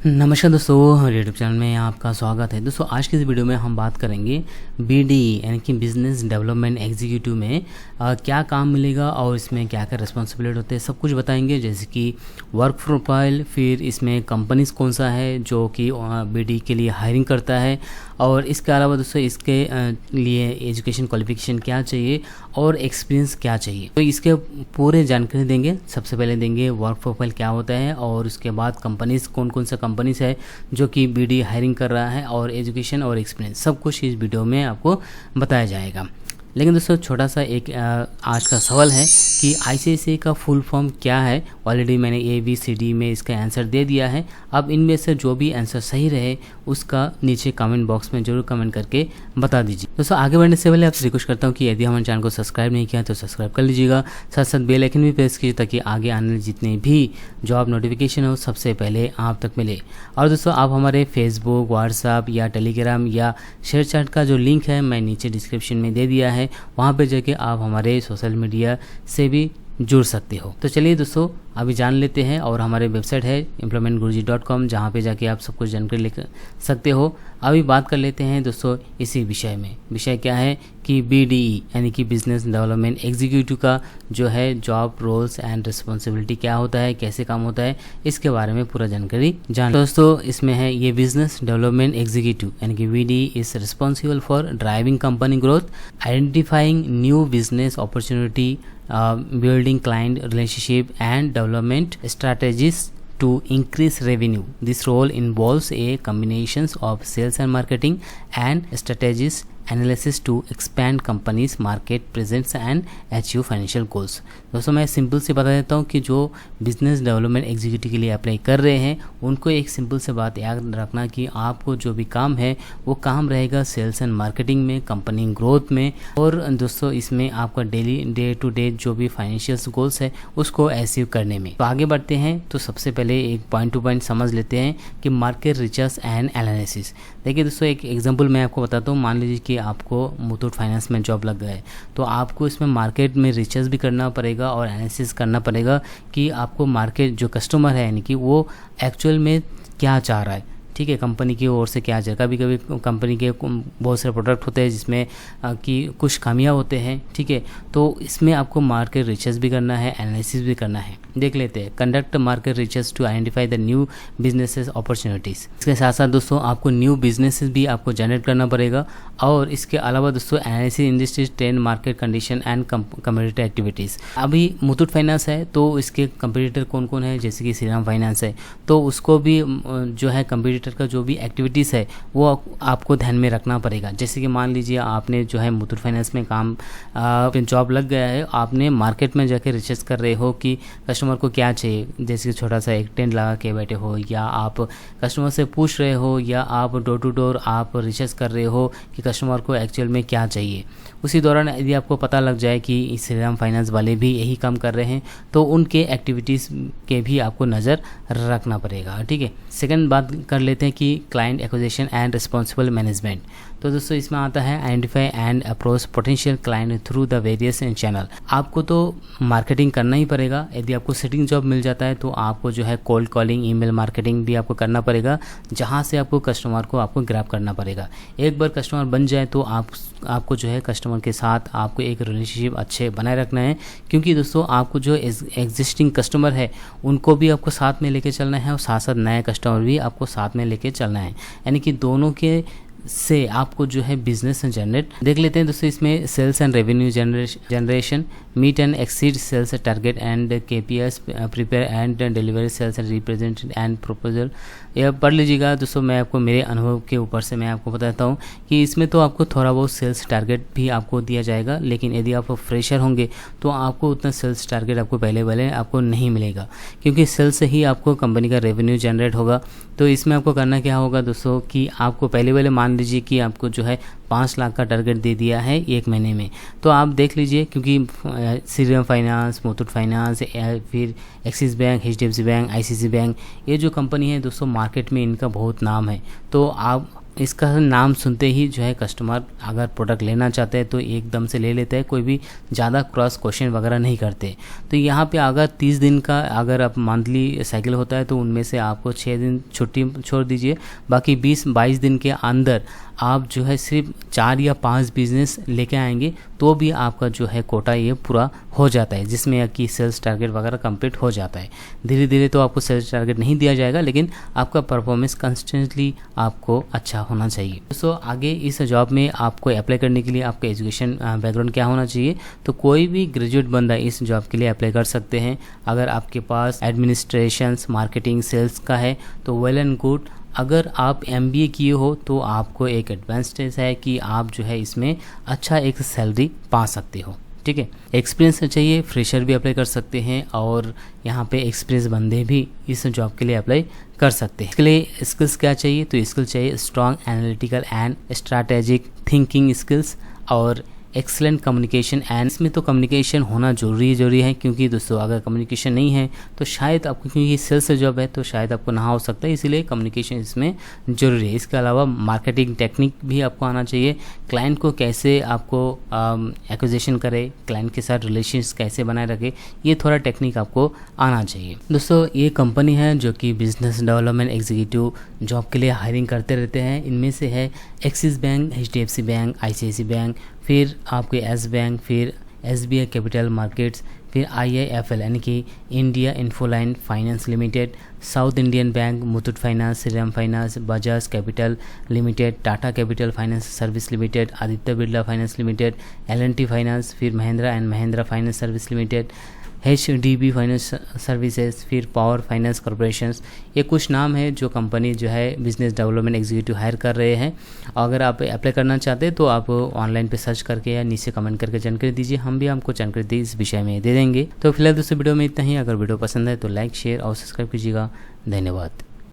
नमस्कार दोस्तों, YouTube channel में आपका स्वागत है। दोस्तों आज की इस वीडियो में हम बात करेंगे BD यानी कि बिजनेस डेवलपमेंट एग्जीक्यूटिव में क्या काम मिलेगा और इसमें क्या क्या रिस्पॉन्सिबिलिटी होते हैं, सब कुछ बताएंगे। जैसे कि वर्क प्रोफाइल, फिर इसमें कंपनीज कौन सा है जो कि BD के लिए हायरिंग करता है, और इसके अलावा दोस्तों इसके लिए एजुकेशन क्वालिफिकेशन क्या चाहिए और एक्सपीरियंस क्या चाहिए, तो इसके पूरे जानकारी देंगे। सबसे पहले देंगे वर्क प्रोफाइल क्या होता है, और उसके बाद कंपनीज कौन कौन सा कंपनीज है जो कि BD हायरिंग कर रहा है, और एजुकेशन और एक्सपीरियंस सब कुछ इस वीडियो में आपको बताया जाएगा। लेकिन दोस्तों छोटा सा एक आज का सवाल है कि ICICI का फुल फॉर्म क्या है। ऑलरेडी मैंने ABCD में इसका आंसर दे दिया है। अब इनमें से जो भी आंसर सही रहे उसका नीचे कमेंट बॉक्स में जरूर कमेंट करके बता दीजिए। दोस्तों आगे बढ़ने से पहले आपसे रिक्वेस्ट करता हूँ कि यदि हमारे चैनल को सब्सक्राइब नहीं किया तो सब्सक्राइब कर लीजिएगा, साथ साथ बेल आइकन भी प्रेस कीजिए ताकि आगे आने वाले जितने भी जॉब नोटिफिकेशन हो सबसे पहले आप तक मिले। और दोस्तों आप हमारे फेसबुक, व्हाट्सएप या टेलीग्राम या शेयर चैट का जो लिंक है मैं नीचे डिस्क्रिप्शन में दे दिया है, वहाँ पे जाके आप हमारे सोशल मीडिया से भी जुड़ सकते हो। तो चलिए दोस्तों अभी जान लेते हैं, और हमारे वेबसाइट है employmentguruji.com, जहाँ पे जाके आप सब कुछ जानकारी ले सकते हो। अभी बात कर लेते हैं दोस्तों इसी विषय में। विषय क्या है कि BDE यानी कि बिजनेस डेवलपमेंट एग्जीक्यूटिव का जो है जॉब रोल्स एंड रिस्पॉन्सिबिलिटी क्या होता है, कैसे काम होता है, इसके बारे में पूरा जानकारी जान। दोस्तों इसमें है ये बिजनेस डेवलपमेंट एग्जीक्यूटिव यानी कि BDE is responsible for driving company growth, identifying new business opportunity, building client relationship and development strategies to increase revenue. This role involves a combination of sales and marketing and strategies analysis to expand companies market presence and achieve financial goals। दोस्तों मैं simple से बता देता हूँ कि जो business development executive के लिए अप्लाई कर रहे हैं उनको एक सिंपल से बात याद रखना कि आपको जो भी काम है वो काम रहेगा सेल्स एंड मार्केटिंग में, कंपनी ग्रोथ में, और दोस्तों इसमें आपका डेली डे टू डे जो भी फाइनेंशियल गोल्स है उसको अचीव करने में। तो आगे बढ़ते हैं तो सबसे पहले एक पॉइंट टू पॉइंट समझ लेते हैं कि मार्केट रिसर्च एंड एनालिसिस। देखिए दोस्तों एक एग्जांपल मैं आपको बताता हूँ। मान लीजिए कि आपको मुथूट फाइनेंस में जॉब लग गया है, तो आपको इसमें मार्केट में रिसर्च भी करना पड़ेगा और एनालिसिस करना पड़ेगा कि आपको मार्केट जो कस्टमर है यानी कि वो एक्चुअल में क्या चाह रहा है, ठीक है, कंपनी की ओर से क्या चाहिए। कभी कभी कंपनी के बहुत सारे प्रोडक्ट होते हैं जिसमें कि कुछ खामियां होते हैं, ठीक है, तो इसमें आपको मार्केट रिसर्च भी करना है, एनालिसिस भी करना है। देख लेते हैं, conduct market research to identify the new businesses opportunities. इसके साथ साथ दोस्तों आपको न्यू बिजनेसेस भी आपको जनरेट करना पड़ेगा, और इसके अलावा दोस्तों analysis industries trend, market condition and competitor activities. अभी मुथूट फाइनेंस है तो इसके कंपटीटर कौन कौन है, जैसे कि श्रीराम फाइनेंस है, तो उसको भी जो है कंपटीटर का जो भी एक्टिविटीज़ है वो आपको ध्यान में रखना पड़ेगा। जैसे कि मान लीजिए आपने जो है मुथूट फाइनेंस में काम जॉब लग गया है, आपने मार्केट में जाके रिसर्च कर रहे हो कि कस्टमर को क्या चाहिए, जैसे कि छोटा सा एक टेंट लगा के बैठे हो, या आप कस्टमर से पूछ रहे हो, या आप डोर टू डोर आप रिसर्च कर रहे हो कि कस्टमर को एक्चुअल में क्या चाहिए। उसी दौरान यदि आपको पता लग जाए कि श्रीराम फाइनेंस वाले भी यही काम कर रहे हैं तो उनके एक्टिविटीज़ के भी आपको नज़र रखना पड़ेगा, ठीक है। सेकंड बात कर लेते हैं कि client acquisition and responsible management. तो दोस्तों इसमें आता है identify and approach potential client through the various channel. आपको तो मार्केटिंग करना ही पड़ेगा। यदि आपको सिटिंग जॉब मिल जाता है तो आपको जो है कोल्ड कॉलिंग, ईमेल मार्केटिंग भी आपको करना पड़ेगा, जहां से आपको कस्टमर को आपको ग्रैब करना पड़ेगा। एक बार कस्टमर बन जाए तो आपको जो है कस्टमर के साथ आपको एक रिलेशनशिप अच्छे बनाए रखना है, क्योंकि दोस्तों आपको जो एग्जिस्टिंग कस्टमर है उनको भी आपको साथ में लेके चलना है, और साथ साथ नए कस्टमर भी आपको साथ में लेके चलना है, यानी कि दोनों के से आपको जो है बिजनेस जनरेट। देख लेते हैं दोस्तों इसमें sales and revenue generation, meet and exceed sales target and KPIs, prepare and delivery sales and represent and proposal. यह पढ़ लीजिएगा दोस्तों, मैं आपको मेरे अनुभव के ऊपर से मैं आपको बताता हूँ कि इसमें तो आपको थोड़ा बहुत सेल्स टारगेट भी आपको दिया जाएगा, लेकिन यदि आप फ्रेशर होंगे तो आपको उतना सेल्स टारगेट आपको पहले आपको नहीं मिलेगा, क्योंकि सेल्स से ही आपको कंपनी का रेवेन्यू जनरेट होगा। तो इसमें आपको करना क्या होगा दोस्तों कि आपको पहले मान लीजिए कि आपको जो है 5 लाख का टारगेट दे दिया है एक महीने में, तो आप देख लीजिए, क्योंकि श्रीराम फाइनेंस, मुथूट फाइनेंस, फिर axis bank, HDFC bank, ICICI bank, ये जो कंपनी है दोस्तों मार्केट में इनका बहुत नाम है। तो आप इसका नाम सुनते ही जो है कस्टमर अगर प्रोडक्ट लेना चाहते हैं तो एकदम से ले लेते हैं, कोई भी ज़्यादा क्रॉस क्वेश्चन वगैरह नहीं करते। तो यहाँ पे अगर 30 दिन का अगर आप मंथली साइकिल होता है तो उनमें से आपको 6 दिन छुट्टी छोड़ दीजिए, बाकी 20-22 दिन के अंदर आप जो है सिर्फ 4 या 5 बिजनेस लेके आएंगे तो भी आपका जो है कोटा ये पूरा हो जाता है, जिसमें कि सेल्स टारगेट वगैरह कंप्लीट हो जाता है। धीरे धीरे तो आपको सेल्स टारगेट नहीं दिया जाएगा, लेकिन आपका परफॉर्मेंस कंस्टेंटली आपको अच्छा होना चाहिए। दोस्तों आगे इस जॉब में आपको अप्लाई करने के लिए आपका एजुकेशन बैकग्राउंड क्या होना चाहिए, तो कोई भी ग्रेजुएट बंदा इस जॉब के लिए अप्लाई कर सकते हैं। अगर आपके पास एडमिनिस्ट्रेशन, मार्केटिंग, सेल्स का है तो वेल एंड गुड। अगर आप MBA किए हो तो आपको एक एडवांटेज है कि आप जो है इसमें अच्छा एक सैलरी पा सकते हो, ठीक है। एक्सपीरियंस चाहिए, फ्रेशर भी अप्लाई कर सकते हैं और यहाँ पे एक्सपीरियंस बंदे भी इस जॉब के लिए अप्लाई कर सकते हैं। इसके लिए स्किल्स क्या चाहिए, तो स्किल चाहिए strong analytical and strategic thinking skills और एक्सलेंट कम्युनिकेशन। एंड इसमें तो कम्युनिकेशन होना जरूरी है, क्योंकि दोस्तों अगर कम्युनिकेशन नहीं है तो शायद आपको, क्योंकि सेल्स जॉब है तो शायद आपको ना हो सकता है, इसीलिए कम्युनिकेशन इसमें जरूरी है। इसके अलावा मार्केटिंग टेक्निक भी आपको आना चाहिए, क्लाइंट को कैसे आपको एक्विजिशन करे, क्लाइंट के साथ रिलेशंस कैसे बनाए रखे, ये थोड़ा टेक्निक आपको आना चाहिए। दोस्तों ये कंपनी है जो कि बिजनेस डेवलपमेंट एग्जीक्यूटिव जॉब के लिए हायरिंग करते रहते हैं। इनमें से है Axis bank, HDFC bank, ICICI bank, फिर आपके एस बैंक, फिर SBI कैपिटल मार्केट्स, फिर IIFL यानी कि India Infoline finance limited, south Indian bank, Muthoot finance, Shriram finance, Bajaj capital limited, Tata capital finance service limited, Aditya Birla finance limited, L&T finance, फिर Mahindra and Mahindra finance service limited, HDB finance services, फिर power finance corporations. ये कुछ नाम है जो कंपनी जो है बिजनेस डेवलपमेंट एग्जीक्यूटिव हायर कर रहे हैं। अगर आप अप्लाई करना चाहते हैं तो आप ऑनलाइन पे सर्च करके या नीचे कमेंट करके जानकारी दीजिए, हम भी आपको जानकारी इस विषय में दे देंगे। तो फिलहाल दोस्तों वीडियो में इतना ही। अगर वीडियो पसंद है तो लाइक, शेयर और सब्सक्राइब कीजिएगा। धन्यवाद।